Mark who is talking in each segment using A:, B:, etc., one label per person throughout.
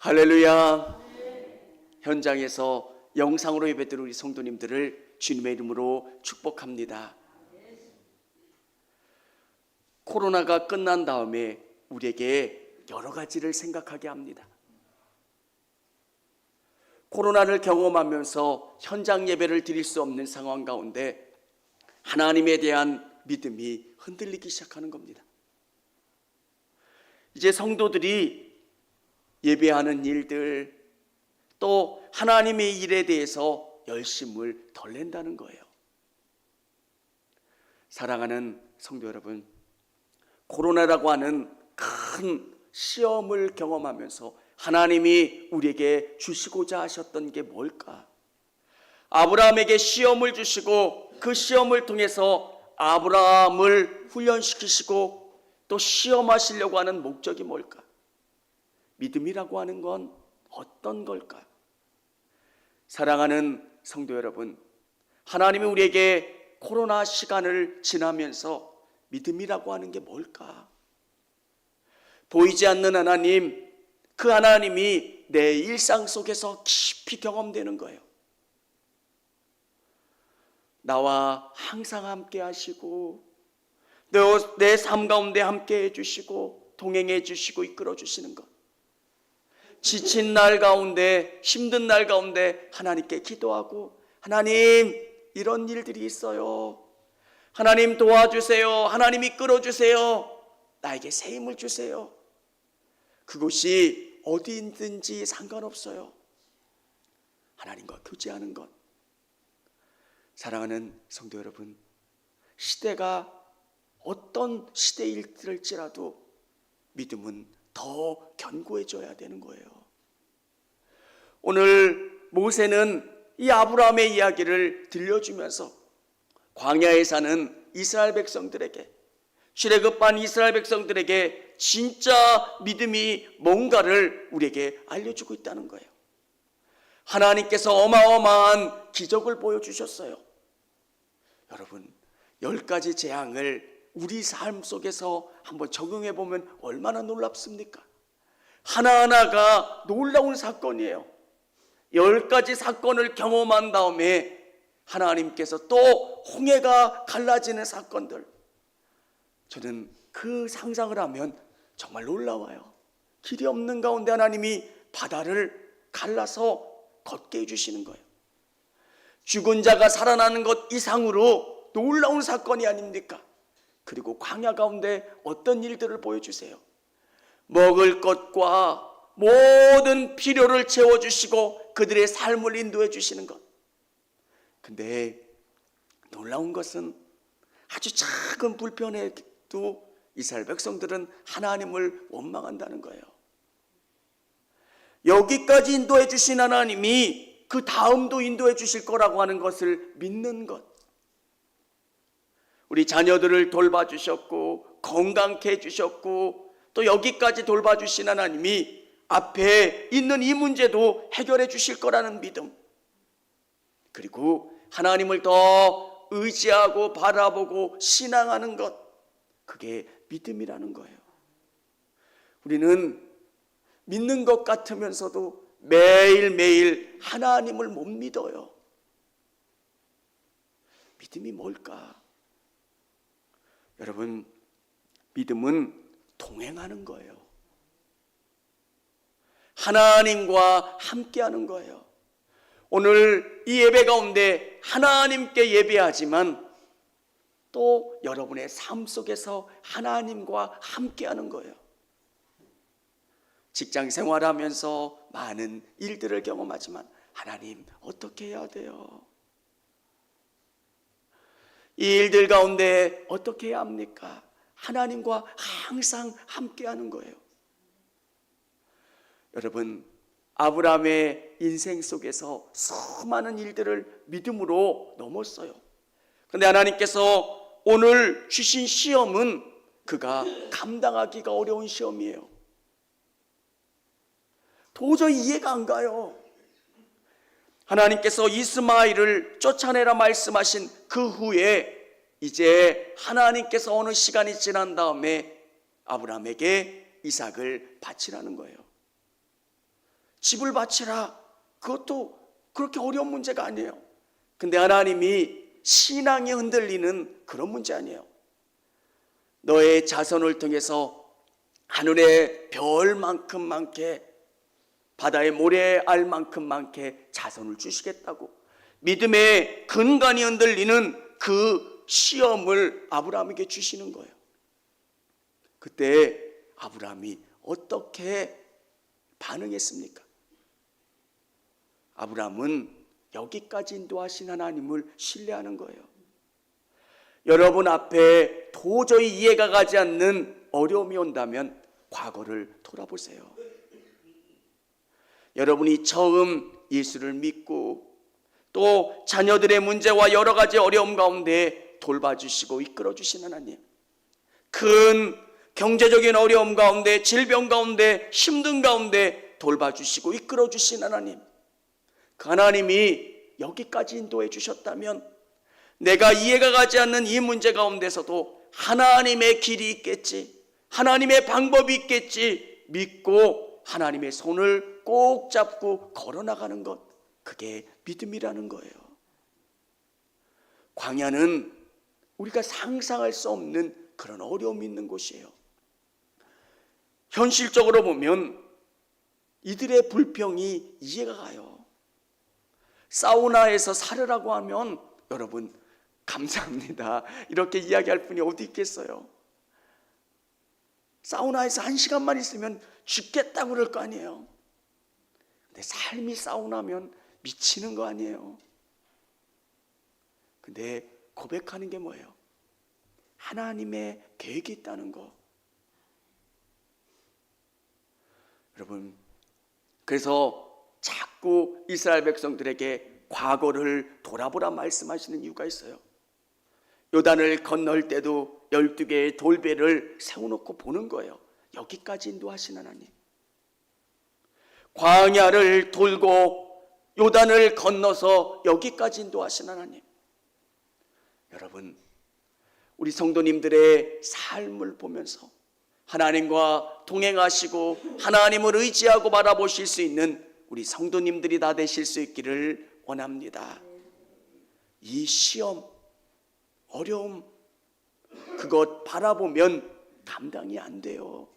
A: 할렐루야. 현장에서 영상으로 예배드리는 우리 성도님들을 주님의 이름으로 축복합니다. 코로나가 끝난 다음에 우리에게 여러 가지를 생각하게 합니다. 코로나를 경험하면서 현장 예배를 드릴 수 없는 상황 가운데 하나님에 대한 믿음이 흔들리기 시작하는 겁니다. 이제 성도들이 예배하는 일들, 또 하나님의 일에 대해서 열심을 덜 낸다는 거예요. 사랑하는 성도 여러분, 코로나라고 하는 큰 시험을 경험하면서 하나님이 우리에게 주시고자 하셨던 게 뭘까? 아브라함에게 시험을 주시고 그 시험을 통해서 아브라함을 훈련시키시고 또 시험하시려고 하는 목적이 뭘까? 믿음이라고 하는 건 어떤 걸까? 사랑하는 성도 여러분, 하나님이 우리에게 코로나 시간을 지나면서 믿음이라고 하는 게 뭘까? 보이지 않는 하나님, 그 하나님이 내 일상 속에서 깊이 경험되는 거예요. 나와 항상 함께 하시고 내 삶 가운데 함께 해주시고 동행해 주시고 이끌어 주시는 것, 지친 날 가운데, 힘든 날 가운데 하나님께 기도하고, 하나님 이런 일들이 있어요, 하나님 도와주세요, 하나님 이끌어 주세요, 나에게 새 힘을 주세요. 그곳이 어디든지 상관없어요. 하나님과 교제하는 것. 사랑하는 성도 여러분, 시대가 어떤 시대일지라도 믿음은 더 견고해져야 되는 거예요. 오늘 모세는 이 아브라함의 이야기를 들려주면서 광야에 사는 이스라엘 백성들에게, 출애굽한 이스라엘 백성들에게 진짜 믿음이 뭔가를 우리에게 알려주고 있다는 거예요. 하나님께서 어마어마한 기적을 보여주셨어요. 여러분, 10가지 재앙을 우리 삶 속에서 한번 적용해 보면 얼마나 놀랍습니까? 하나하나가 놀라운 사건이에요. 10가지 사건을 경험한 다음에 하나님께서 또 홍해가 갈라지는 사건들, 저는 그 상상을 하면 정말 놀라워요. 길이 없는 가운데 하나님이 바다를 갈라서 걷게 해주시는 거예요. 죽은 자가 살아나는 것 이상으로 놀라운 사건이 아닙니까? 그리고 광야 가운데 어떤 일들을 보여주세요. 먹을 것과 모든 필요를 채워주시고 그들의 삶을 인도해 주시는 것. 근데 놀라운 것은 아주 작은 불편에도 이스라엘 백성들은 하나님을 원망한다는 거예요. 여기까지 인도해 주신 하나님이 그 다음도 인도해 주실 거라고 하는 것을 믿는 것. 우리 자녀들을 돌봐주셨고 건강케 해주셨고 또 여기까지 돌봐주신 하나님이 앞에 있는 이 문제도 해결해 주실 거라는 믿음, 그리고 하나님을 더 의지하고 바라보고 신앙하는 것, 그게 믿음이라는 거예요. 우리는 믿는 것 같으면서도 매일매일 하나님을 못 믿어요. 믿음이 뭘까? 여러분, 믿음은 동행하는 거예요. 하나님과 함께하는 거예요. 오늘 이 예배 가운데 하나님께 예배하지만 또 여러분의 삶 속에서 하나님과 함께하는 거예요. 직장 생활하면서 많은 일들을 경험하지만 하나님 어떻게 해야 돼요? 이 일들 가운데 어떻게 해야 합니까? 하나님과 항상 함께하는 거예요. 여러분, 아브라함의 인생 속에서 수많은 일들을 믿음으로 넘었어요. 그런데 하나님께서 오늘 주신 시험은 그가 감당하기가 어려운 시험이에요. 도저히 이해가 안 가요. 하나님께서 이스마엘을 쫓아내라 말씀하신 그 후에 이제 하나님께서 어느 시간이 지난 다음에 아브라함에게 이삭을 바치라는 거예요. 집을 바치라. 그것도 그렇게 어려운 문제가 아니에요. 근데 하나님이 신앙이 흔들리는 그런 문제 아니에요. 너의 자손을 통해서 하늘의 별만큼 많게, 바다의 모래알 만큼 많게 자손을 주시겠다고 믿음의 근간이 흔들리는 그 시험을 아브라함에게 주시는 거예요. 그때 아브라함이 어떻게 반응했습니까? 아브라함은 여기까지 인도하신 하나님을 신뢰하는 거예요. 여러분 앞에 도저히 이해가 가지 않는 어려움이 온다면 과거를 돌아보세요. 여러분이 처음 예수를 믿고 또 자녀들의 문제와 여러 가지 어려움 가운데 돌봐주시고 이끌어주신 하나님, 큰 경제적인 어려움 가운데, 질병 가운데, 힘든 가운데 돌봐주시고 이끌어주신 하나님, 그 하나님이 여기까지 인도해 주셨다면 내가 이해가 가지 않는 이 문제 가운데서도 하나님의 길이 있겠지, 하나님의 방법이 있겠지 믿고 하나님의 손을 꼭 잡고 걸어나가는 것, 그게 믿음이라는 거예요. 광야는 우리가 상상할 수 없는 그런 어려움이 있는 곳이에요. 현실적으로 보면 이들의 불평이 이해가 가요. 사우나에서 살으라고 하면 여러분 감사합니다, 이렇게 이야기할 분이 어디 있겠어요? 사우나에서 1시간만 있으면 죽겠다고 그럴 거 아니에요. 근데 삶이 사우나면 미치는 거 아니에요. 근데 고백하는 게 뭐예요? 하나님의 계획이 있다는 거. 여러분, 그래서 자꾸 이스라엘 백성들에게 과거를 돌아보라 말씀하시는 이유가 있어요. 요단을 건널 때도 12개의 돌배를 세워놓고 보는 거예요. 여기까지 인도하신 하나님. 광야를 돌고 요단을 건너서 여기까지 인도하신 하나님. 여러분, 우리 성도님들의 삶을 보면서 하나님과 동행하시고 하나님을 의지하고 바라보실 수 있는 우리 성도님들이 다 되실 수 있기를 원합니다. 이 시험, 어려움, 그것 바라보면 감당이 안 돼요.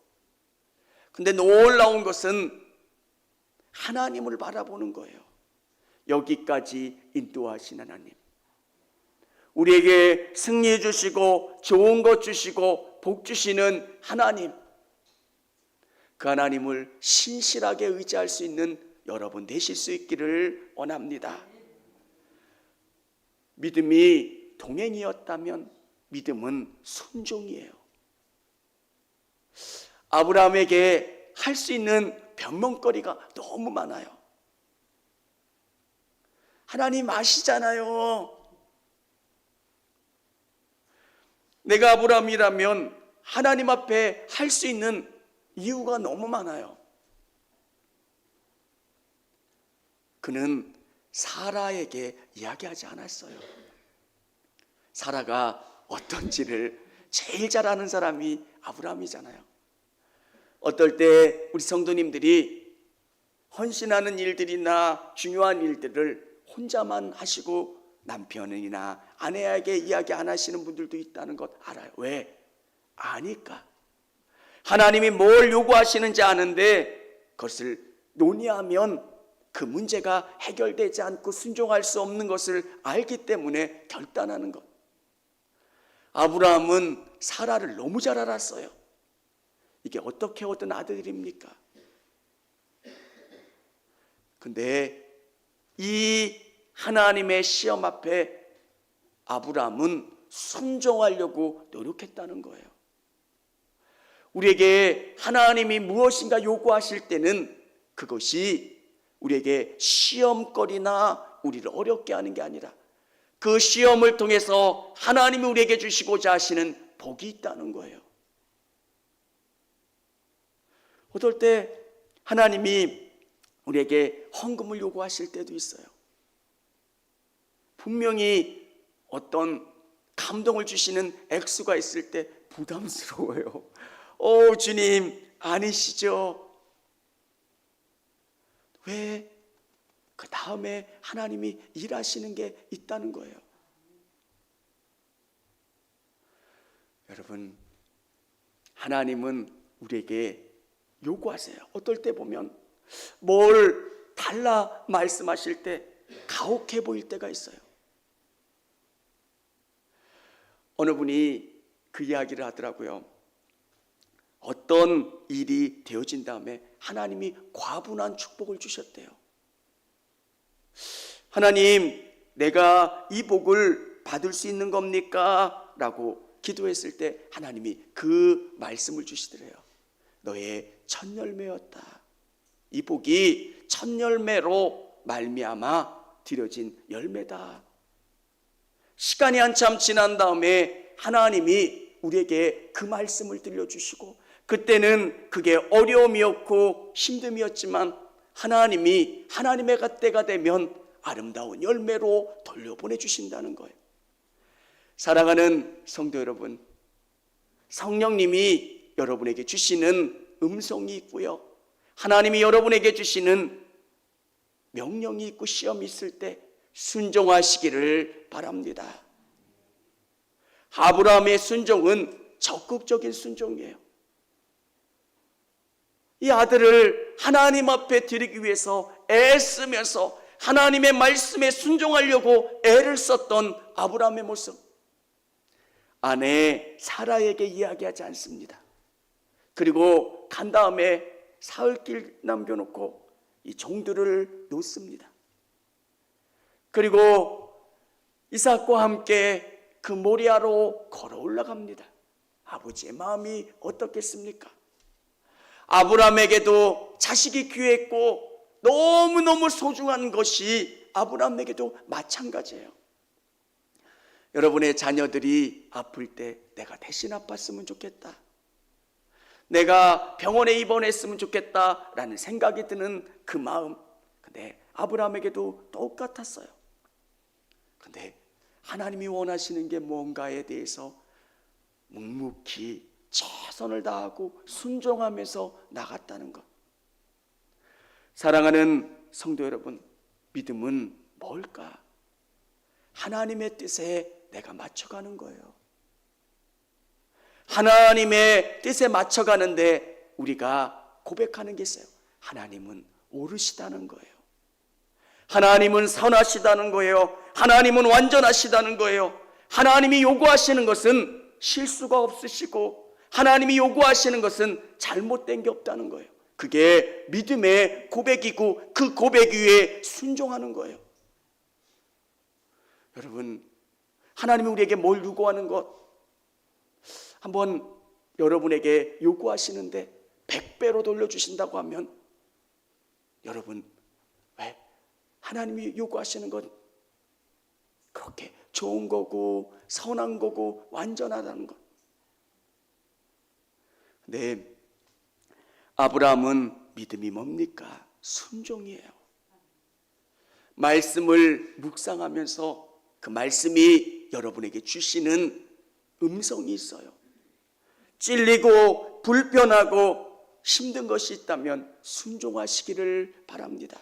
A: 근데 놀라운 것은 하나님을 바라보는 거예요. 여기까지 인도하신 하나님, 우리에게 승리 주시고 좋은 것 주시고 복 주시는 하나님, 그 하나님을 신실하게 의지할 수 있는 여러분 되실 수 있기를 원합니다. 믿음이 동행이었다면 믿음은 순종이에요. 아브라함에게 할 수 있는 변명거리가 너무 많아요. 하나님 아시잖아요. 내가 아브라함이라면 하나님 앞에 할 수 있는 이유가 너무 많아요. 그는 사라에게 이야기하지 않았어요. 사라가 어떤지를 제일 잘 아는 사람이 아브라함이잖아요. 어떨 때 우리 성도님들이 헌신하는 일들이나 중요한 일들을 혼자만 하시고 남편이나 아내에게 이야기 안 하시는 분들도 있다는 것 알아요. 왜? 아니까. 하나님이 뭘 요구하시는지 아는데 그것을 논의하면 그 문제가 해결되지 않고 순종할 수 없는 것을 알기 때문에 결단하는 것. 아브라함은 사라를 너무 잘 알았어요. 이게 어떻게 얻은 아들입니까? 근데 이 하나님의 시험 앞에 아브라함은 순종하려고 노력했다는 거예요. 우리에게 하나님이 무엇인가 요구하실 때는 그것이 우리에게 시험거리나 우리를 어렵게 하는 게 아니라 그 시험을 통해서 하나님이 우리에게 주시고자 하시는 복이 있다는 거예요. 어떨 때 하나님이 우리에게 헌금을 요구하실 때도 있어요. 분명히 어떤 감동을 주시는 액수가 있을 때 부담스러워요. 주님 아니시죠? 왜 그 다음에 하나님이 일하시는 게 있다는 거예요. 여러분, 하나님은 우리에게 요구하세요. 어떨 때 보면 뭘 달라 말씀하실 때 가혹해 보일 때가 있어요. 어느 분이 그 이야기를 하더라고요. 어떤 일이 되어진 다음에 하나님이 과분한 축복을 주셨대요. 하나님, 내가 이 복을 받을 수 있는 겁니까? 라고 기도했을 때 하나님이 그 말씀을 주시더래요. 너의 첫 열매였다. 이 복이 첫 열매로 말미암아 드려진 열매다. 시간이 한참 지난 다음에 하나님이 우리에게 그 말씀을 들려주시고, 그때는 그게 어려움이었고 힘듦이었지만 하나님이 하나님의 때가 되면 아름다운 열매로 돌려보내 주신다는 거예요. 사랑하는 성도 여러분, 성령님이 여러분에게 주시는 음성이 있고요, 하나님이 여러분에게 주시는 명령이 있고 시험이 있을 때 순종하시기를 바랍니다. 아브라함의 순종은 적극적인 순종이에요. 이 아들을 하나님 앞에 드리기 위해서 애쓰면서 하나님의 말씀에 순종하려고 애를 썼던 아브라함의 모습, 아내 사라에게 이야기하지 않습니다. 그리고 간 다음에 사흘길 남겨놓고 이 종들을 놓습니다. 그리고 이삭과 함께 그 모리아로 걸어 올라갑니다. 아버지의 마음이 어떻겠습니까? 아브라함에게도 자식이 귀했고 너무너무 소중한 것이 아브라함에게도 마찬가지예요. 여러분의 자녀들이 아플 때 내가 대신 아팠으면 좋겠다, 내가 병원에 입원했으면 좋겠다라는 생각이 드는 그 마음, 근데 아브라함에게도 똑같았어요. 근데 하나님이 원하시는 게 뭔가에 대해서 묵묵히 최선을 다하고 순종하면서 나갔다는 것. 사랑하는 성도 여러분, 믿음은 뭘까? 하나님의 뜻에 내가 맞춰가는 거예요. 하나님의 뜻에 맞춰가는데 우리가 고백하는 게 있어요. 하나님은 옳으시다는 거예요. 하나님은 선하시다는 거예요. 하나님은 완전하시다는 거예요. 하나님이 요구하시는 것은 실수가 없으시고 하나님이 요구하시는 것은 잘못된 게 없다는 거예요. 그게 믿음의 고백이고 그 고백 위에 순종하는 거예요. 여러분, 하나님이 우리에게 뭘 요구하는 것, 한번 여러분에게 요구하시는데 100배로 돌려주신다고 하면 여러분, 왜 하나님이 요구하시는 건 그렇게 좋은 거고 선한 거고 완전하다는 것. 네, 아브라함은 믿음이 뭡니까? 순종이에요. 말씀을 묵상하면서 그 말씀이 여러분에게 주시는 음성이 있어요. 찔리고 불편하고 힘든 것이 있다면 순종하시기를 바랍니다.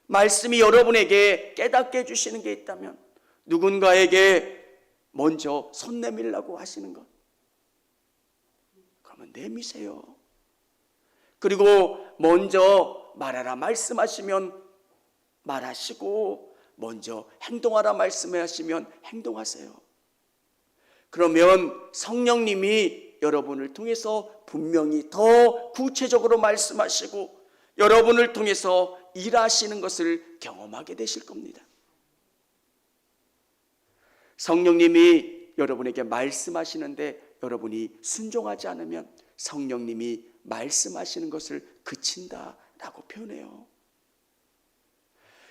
A: 말씀이 여러분에게 깨닫게 해주시는 게 있다면 누군가에게 먼저 손 내밀라고 하시는 것, 그러면 내미세요. 그리고 먼저 말하라 말씀하시면 말하시고 먼저 행동하라 말씀하시면 행동하세요. 그러면 성령님이 여러분을 통해서 분명히 더 구체적으로 말씀하시고 여러분을 통해서 일하시는 것을 경험하게 되실 겁니다. 성령님이 여러분에게 말씀하시는데 여러분이 순종하지 않으면 성령님이 말씀하시는 것을 그친다라고 표현해요.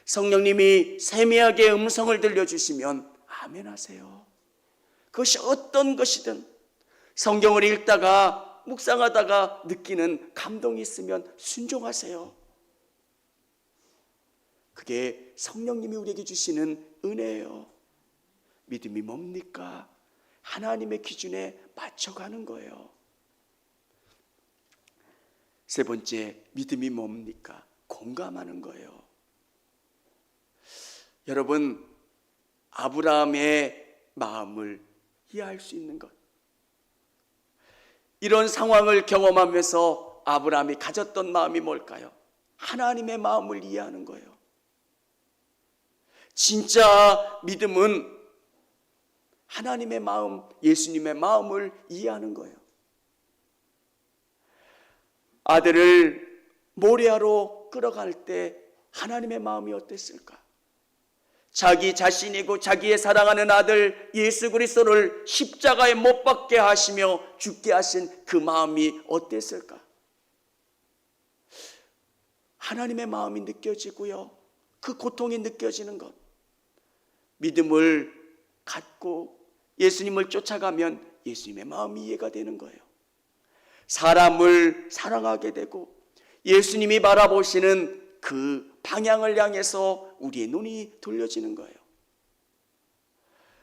A: 성령님이 세미하게 음성을 들려주시면 아멘 하세요. 그것이 어떤 것이든 성경을 읽다가 묵상하다가 느끼는 감동이 있으면 순종하세요. 그게 성령님이 우리에게 주시는 은혜예요. 믿음이 뭡니까? 하나님의 기준에 맞춰가는 거예요. 세 번째, 믿음이 뭡니까? 공감하는 거예요. 여러분, 아브라함의 마음을 이해할 수 있는 것. 이런 상황을 경험하면서 아브라함이 가졌던 마음이 뭘까요? 하나님의 마음을 이해하는 거예요. 진짜 믿음은 하나님의 마음, 예수님의 마음을 이해하는 거예요. 아들을 모리아로 끌어갈 때 하나님의 마음이 어땠을까? 자기 자신이고 자기의 사랑하는 아들 예수 그리스도를 십자가에 못 박게 하시며 죽게 하신 그 마음이 어땠을까? 하나님의 마음이 느껴지고요. 그 고통이 느껴지는 것. 믿음을 갖고 예수님을 쫓아가면 예수님의 마음이 이해가 되는 거예요. 사람을 사랑하게 되고 예수님이 바라보시는 그 방향을 향해서 우리의 눈이 돌려지는 거예요.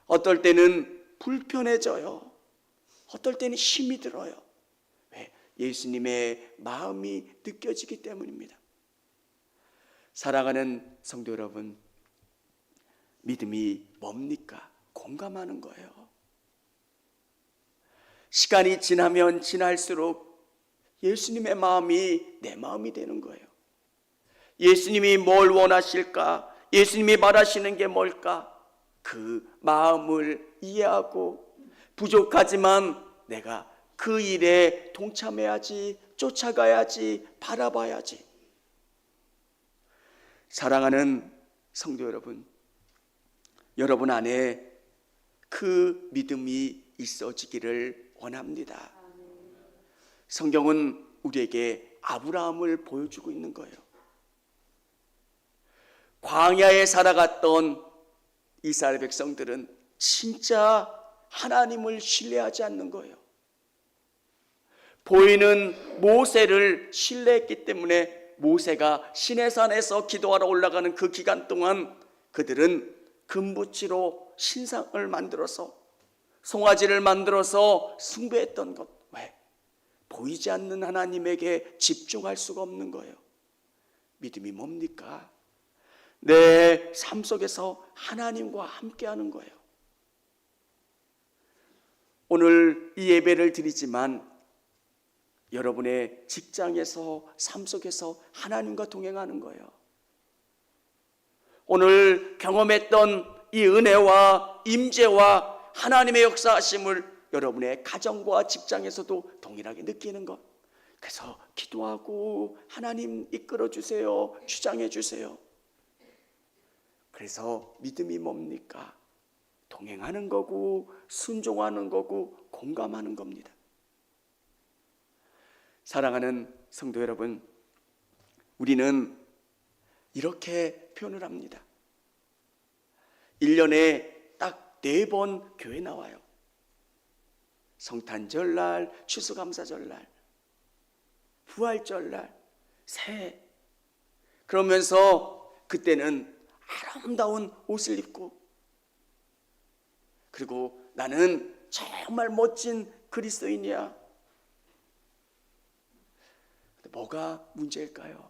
A: 어떨 때는 불편해져요. 어떨 때는 힘이 들어요. 왜? 예수님의 마음이 느껴지기 때문입니다. 사랑하는 성도 여러분, 믿음이 뭡니까? 공감하는 거예요. 시간이 지나면 지날수록 예수님의 마음이 내 마음이 되는 거예요. 예수님이 뭘 원하실까? 예수님이 말하시는 게 뭘까? 그 마음을 이해하고 부족하지만 내가 그 일에 동참해야지, 쫓아가야지, 바라봐야지. 사랑하는 성도 여러분, 여러분 안에 그 믿음이 있어지기를 원합니다. 성경은 우리에게 아브라함을 보여주고 있는 거예요. 광야에 살아갔던 이스라엘 백성들은 진짜 하나님을 신뢰하지 않는 거예요. 보이는 모세를 신뢰했기 때문에 모세가 시내산에서 기도하러 올라가는 그 기간 동안 그들은 금붙이로 신상을 만들어서 송아지를 만들어서 숭배했던 것. 왜? 보이지 않는 하나님에게 집중할 수가 없는 거예요. 믿음이 뭡니까? 내 삶 속에서 하나님과 함께하는 거예요. 오늘 이 예배를 드리지만 여러분의 직장에서 삶 속에서 하나님과 동행하는 거예요. 오늘 경험했던 이 은혜와 임재와 하나님의 역사하심을 여러분의 가정과 직장에서도 동일하게 느끼는 것. 그래서 기도하고 하나님 이끌어 주세요. 주장해 주세요. 그래서 믿음이 뭡니까? 동행하는 거고 순종하는 거고 공감하는 겁니다. 사랑하는 성도 여러분, 우리는 이렇게 표현을 합니다. 1년에 딱 4번 교회 나와요. 성탄절날, 추수감사절날, 부활절날, 새해. 그러면서 그때는 아름다운 옷을 입고, 그리고 나는 정말 멋진 그리스도인이야. 뭐가 문제일까요?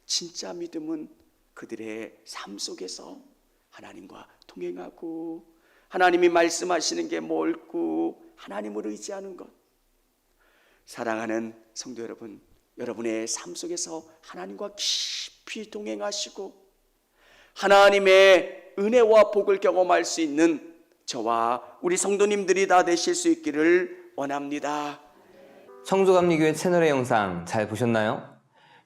A: 진짜 믿음은 그들의 삶 속에서 하나님과 동행하고 하나님이 말씀하시는 게 옳고 하나님을 의지하는 것. 사랑하는 성도 여러분, 여러분의 삶 속에서 하나님과 깊이 동행하시고 하나님의 은혜와 복을 경험할 수 있는 저와 우리 성도님들이 다 되실 수 있기를 원합니다.
B: 청주감리교회 채널의 영상 잘 보셨나요?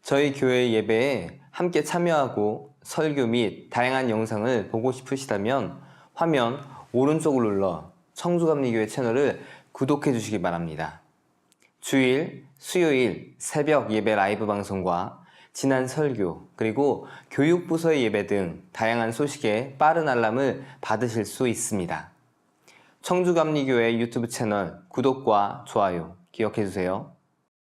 B: 저희 교회 예배에 함께 참여하고 설교 및 다양한 영상을 보고 싶으시다면 화면 오른쪽을 눌러 청주감리교회 채널을 구독해 주시기 바랍니다. 주일, 수요일 새벽 예배 라이브 방송과 지난 설교, 그리고 교육부서의 예배 등 다양한 소식에 빠른 알람을 받으실 수 있습니다. 청주감리교회 유튜브 채널 구독과 좋아요 기억해 주세요.